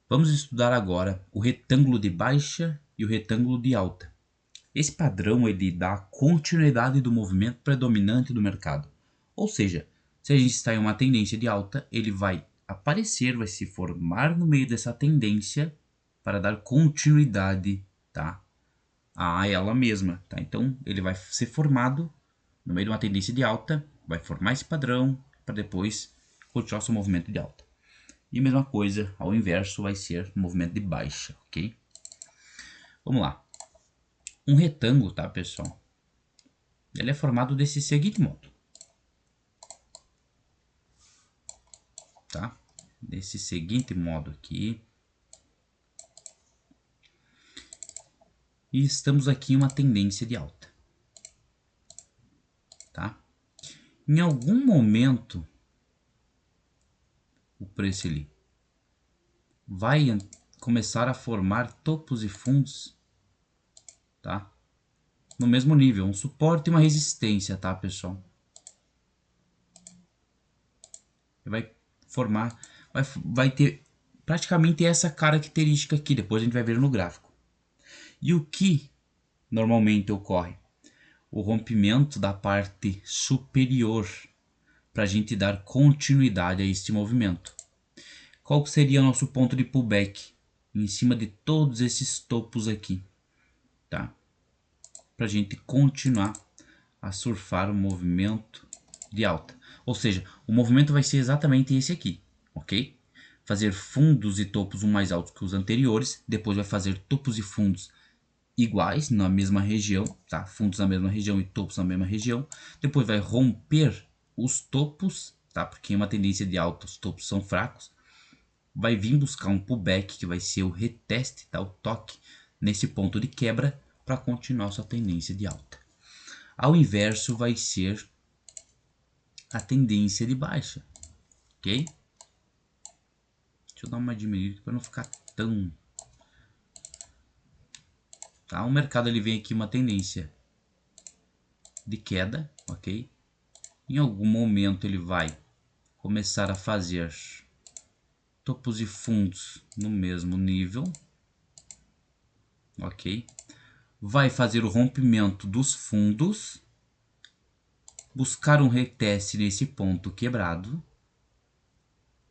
Vamos estudar agora o retângulo de baixa e o retângulo de alta. Esse padrão ele dá continuidade do movimento predominante do mercado. Ou seja, se a gente está em uma tendência de alta, ele vai aparecer, vai se formar no meio dessa tendência para dar continuidade, tá, a ela mesma. Tá? Então, ele vai ser formado no meio de uma tendência de alta, vai formar esse padrão para depois continuar seu movimento de alta. E a mesma coisa, ao inverso, vai ser no movimento de baixa, ok? Vamos lá. Um retângulo, tá, pessoal? Ele é formado desse seguinte modo, tá? Desse seguinte modo aqui. E estamos aqui em uma tendência de alta, tá? Em algum momento, o preço ali vai começar a formar topos e fundos, tá? No mesmo nível, um suporte e uma resistência, tá, pessoal? Vai formar, vai ter praticamente essa característica aqui, depois a gente vai ver no gráfico. E o que normalmente ocorre? O rompimento da parte superior para a gente dar continuidade a este movimento. Qual seria o nosso ponto de pullback? Em cima de todos esses topos aqui, tá? Para a gente continuar a surfar o movimento de alta. Ou seja, o movimento vai ser exatamente esse aqui, ok? Fazer fundos e topos um mais altos que os anteriores, depois vai fazer topos e fundos iguais na mesma região, tá? Fundos na mesma região e topos na mesma região. Depois vai romper os topos, tá? Porque em uma tendência de alta os topos são fracos. Vai vir buscar um pullback que vai ser o reteste, tá? O toque nesse ponto de quebra para continuar sua tendência de alta. Ao inverso vai ser a tendência de baixa, ok? Deixa eu dar uma diminuída para não ficar tão... Tá? O mercado ele vem aqui uma tendência de queda, ok? Em algum momento ele vai começar a fazer topos e fundos no mesmo nível, ok? Vai fazer o rompimento dos fundos, buscar um reteste nesse ponto quebrado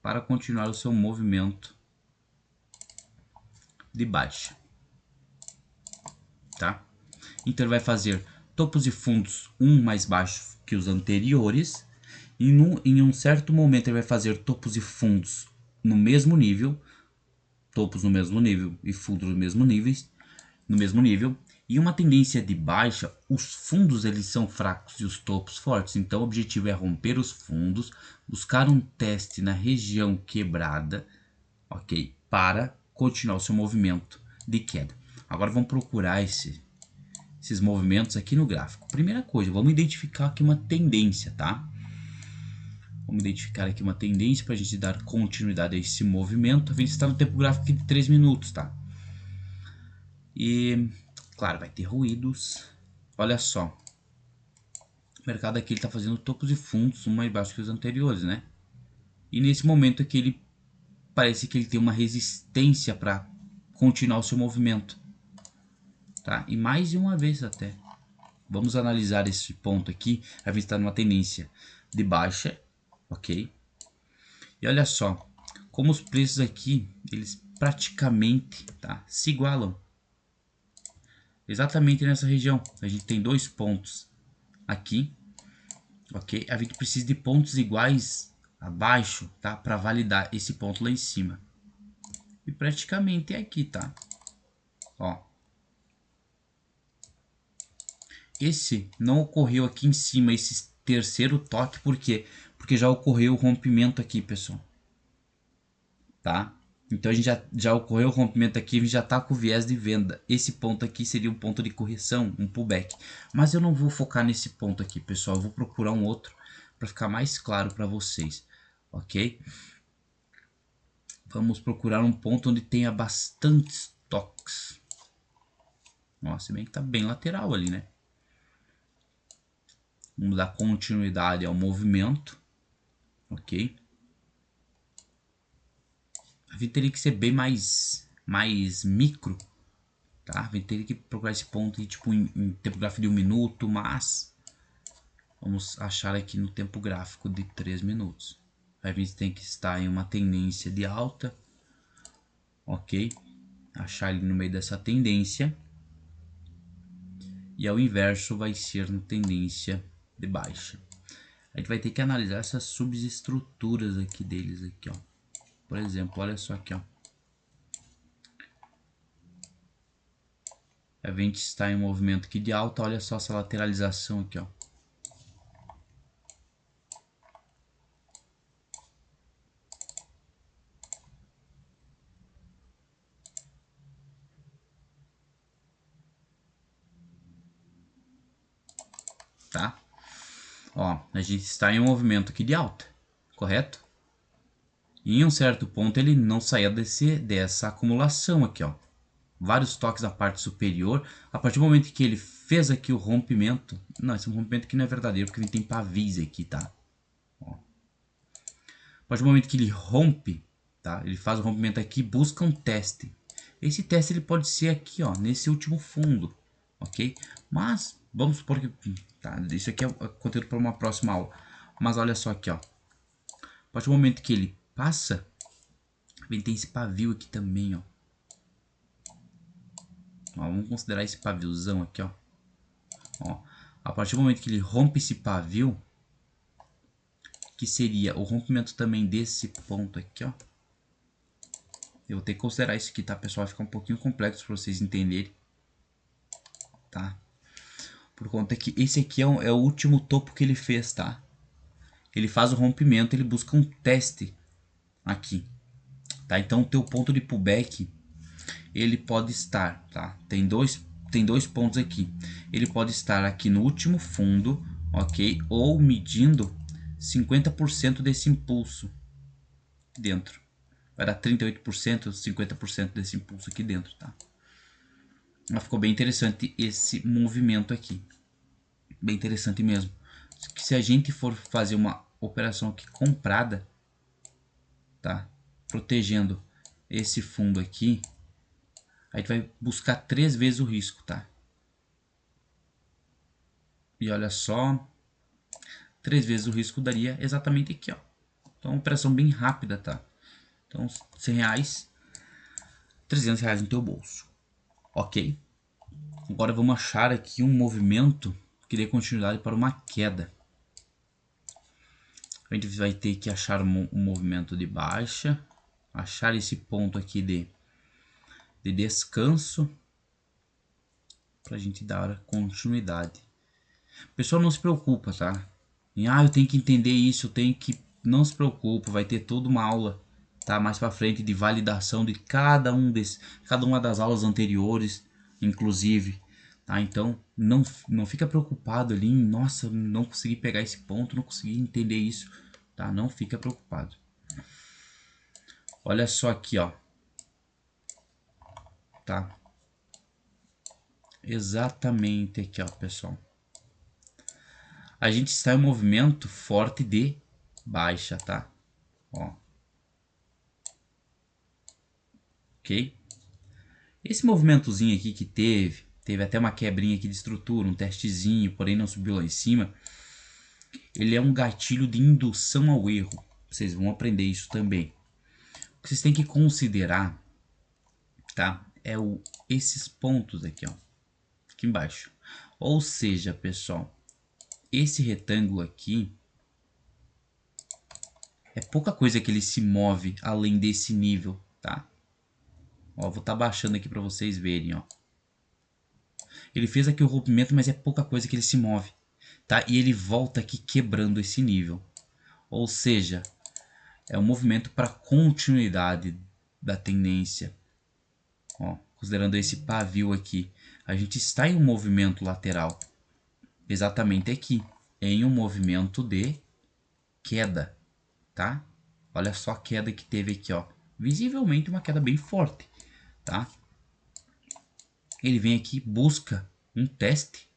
para continuar o seu movimento de baixa, tá? Então ele vai fazer topos e fundos um mais baixo que os anteriores e em um certo momento ele vai fazer topos e fundos no mesmo nível, topos no mesmo nível e fundos no mesmo nível. E uma tendência de baixa, os fundos eles são fracos e os topos fortes. Então o objetivo é romper os fundos, buscar um teste na região quebrada, ok? Para continuar o seu movimento de queda. Agora vamos procurar esses movimentos aqui no gráfico. Primeira coisa, vamos identificar aqui uma tendência, tá? Vamos identificar aqui uma tendência para a gente dar continuidade a esse movimento. A gente está no tempo gráfico de 3 minutos, tá? E, claro, vai ter ruídos. Olha só. O mercado aqui está fazendo topos e fundos um mais baixo que os anteriores, né? E nesse momento aqui ele parece que ele tem uma resistência para continuar o seu movimento, tá? E mais de uma vez até. Vamos analisar esse ponto aqui. A gente está numa tendência de baixa, ok? E olha só, como os preços aqui, eles praticamente, tá, se igualam. Exatamente nessa região. A gente tem dois pontos aqui, ok? A gente precisa de pontos iguais abaixo, tá? Para validar esse ponto lá em cima. E praticamente é aqui, tá? Ó. Esse não ocorreu aqui em cima, esse terceiro toque, por quê? Porque já ocorreu o rompimento aqui, pessoal. Tá? Então a gente já ocorreu o rompimento aqui, a gente já está com viés de venda. Esse ponto aqui seria um ponto de correção, um pullback. Mas eu não vou focar nesse ponto aqui, pessoal. Eu vou procurar um outro para ficar mais claro para vocês, ok? Vamos procurar um ponto onde tenha bastantes toques. Nossa, se bem que tá bem lateral ali, né? Vamos dar continuidade ao movimento, ok? A vídeo teria que ser bem mais micro, tá? A gente teria que procurar esse ponto aí, tipo em tempo gráfico de 1 minuto, mas vamos achar aqui no tempo gráfico de 3 minutos. A gente tem que estar em uma tendência de alta, ok? Achar ele no meio dessa tendência. E ao inverso vai ser na tendência de baixa. A gente vai ter que analisar essas subestruturas aqui deles aqui, ó. Por exemplo, olha só aqui, ó. A gente está em um movimento aqui de alta, olha só essa lateralização aqui, ó. Tá? Ó, a gente está em um movimento aqui de alta, correto? E em um certo ponto ele não saía dessa acumulação aqui, ó. Vários toques na parte superior. A partir do momento que ele fez aqui o rompimento... Não, esse rompimento aqui não é verdadeiro, porque ele tem pavis aqui, tá? Ó. A partir do momento que ele rompe, tá? Ele faz o rompimento aqui, busca um teste. Esse teste ele pode ser aqui, ó, nesse último fundo, ok? Mas, vamos supor que... Tá, isso aqui é conteúdo para uma próxima aula. Mas olha só aqui, ó. A partir do momento que ele passa, ele tem esse pavio aqui também, ó. Ó, vamos considerar esse paviozão aqui, ó. Ó. A partir do momento que ele rompe esse pavio, que seria o rompimento também desse ponto aqui, ó. Eu vou ter que considerar isso aqui, tá, pessoal? Vai ficar um pouquinho complexo para vocês entenderem, tá? Por conta que esse aqui é o último topo que ele fez, tá? Ele faz o rompimento, ele busca um teste aqui, tá? Então o teu ponto de pullback, ele pode estar, tá? Tem dois pontos aqui. Ele pode estar aqui no último fundo, ok? Ou medindo 50% desse impulso dentro. Vai dar 38%, 50% desse impulso aqui dentro, tá? Mas ficou bem interessante esse movimento aqui. Bem interessante mesmo. Que se a gente for fazer uma operação aqui comprada, tá? Protegendo esse fundo aqui, a gente vai buscar 3 vezes o risco, tá? E olha só, 3 vezes o risco daria exatamente aqui, ó. Então, uma operação bem rápida, tá? Então, 100 reais, 300 reais no teu bolso, ok? Agora vamos achar aqui um movimento que dê continuidade para uma queda. A gente vai ter que achar um movimento de baixa, achar esse ponto aqui de descanso, para a gente dar continuidade. Pessoal, não se preocupa, tá? Eu tenho que entender isso, eu tenho que... Não se preocupa, vai ter toda uma aula, tá? Mais para frente de validação de cada uma das aulas anteriores, inclusive, tá? Então, não fica preocupado ali em, nossa, não consegui pegar esse ponto, não consegui entender isso, tá? Não fica preocupado. Olha só aqui, ó. Tá? Exatamente aqui, ó, pessoal. A gente está em um movimento forte de baixa, tá? Ó. Ok? Esse movimentozinho aqui que teve até uma quebrinha aqui de estrutura, um testezinho, porém não subiu lá em cima. Ele é um gatilho de indução ao erro. Vocês vão aprender isso também. O que vocês têm que considerar, tá? É esses pontos aqui, ó. Aqui embaixo. Ou seja, pessoal, esse retângulo aqui é pouca coisa que ele se move além desse nível, tá? Ó, vou estar baixando aqui para vocês verem, ó. Ele fez aqui o rompimento, mas é pouca coisa que ele se move, tá? E ele volta aqui quebrando esse nível. Ou seja, é um movimento para continuidade da tendência. Ó, considerando esse pavio aqui, a gente está em um movimento lateral. Exatamente aqui, em um movimento de queda, tá? Olha só a queda que teve aqui, ó. Visivelmente uma queda bem forte, tá? Ele vem aqui, busca um teste,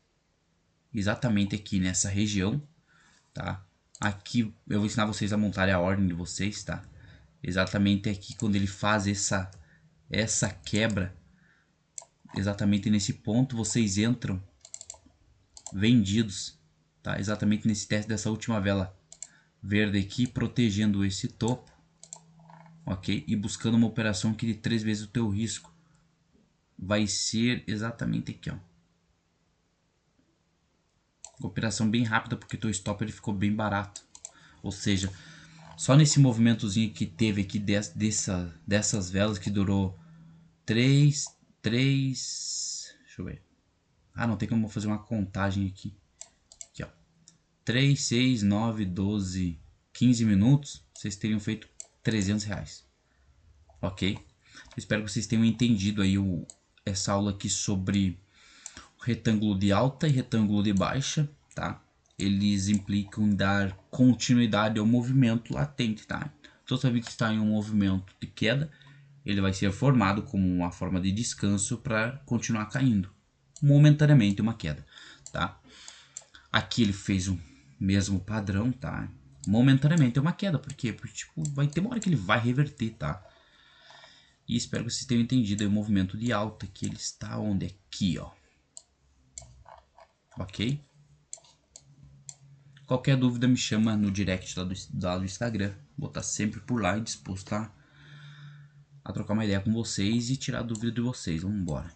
exatamente aqui nessa região, tá? Aqui eu vou ensinar vocês a montarem a ordem de vocês, tá? exatamente aqui quando ele faz essa quebra, exatamente nesse ponto vocês entram vendidos, tá? Exatamente nesse teste dessa última vela verde aqui, protegendo esse topo, ok? E buscando uma operação que de 3 vezes o teu risco vai ser exatamente aqui, ó. Operação bem rápida porque teu stop ele ficou bem barato, ou seja, só nesse movimentozinho que teve aqui dessas velas que durou 3, deixa eu ver. Ah, não tem como fazer uma contagem aqui. Aqui, ó. 3, 6, 9, 12, 15 minutos, vocês teriam feito R$300. Ok? Espero que vocês tenham entendido aí essa aula aqui sobre retângulo de alta e retângulo de baixa, tá? Eles implicam em dar continuidade ao movimento latente, tá? Toda vez que está em um movimento de queda, ele vai ser formado como uma forma de descanso para continuar caindo, momentaneamente uma queda, tá? Aqui ele fez o mesmo padrão, tá? Momentaneamente é uma queda, por quê? Porque tipo, vai ter uma hora que ele vai reverter, tá? E espero que vocês tenham entendido aí o movimento de alta, que ele está onde? Aqui, ó. Ok? Qualquer dúvida me chama no direct lá do Instagram. Vou estar sempre por lá e disposto a trocar uma ideia com vocês e tirar a dúvida de vocês. Vamos embora.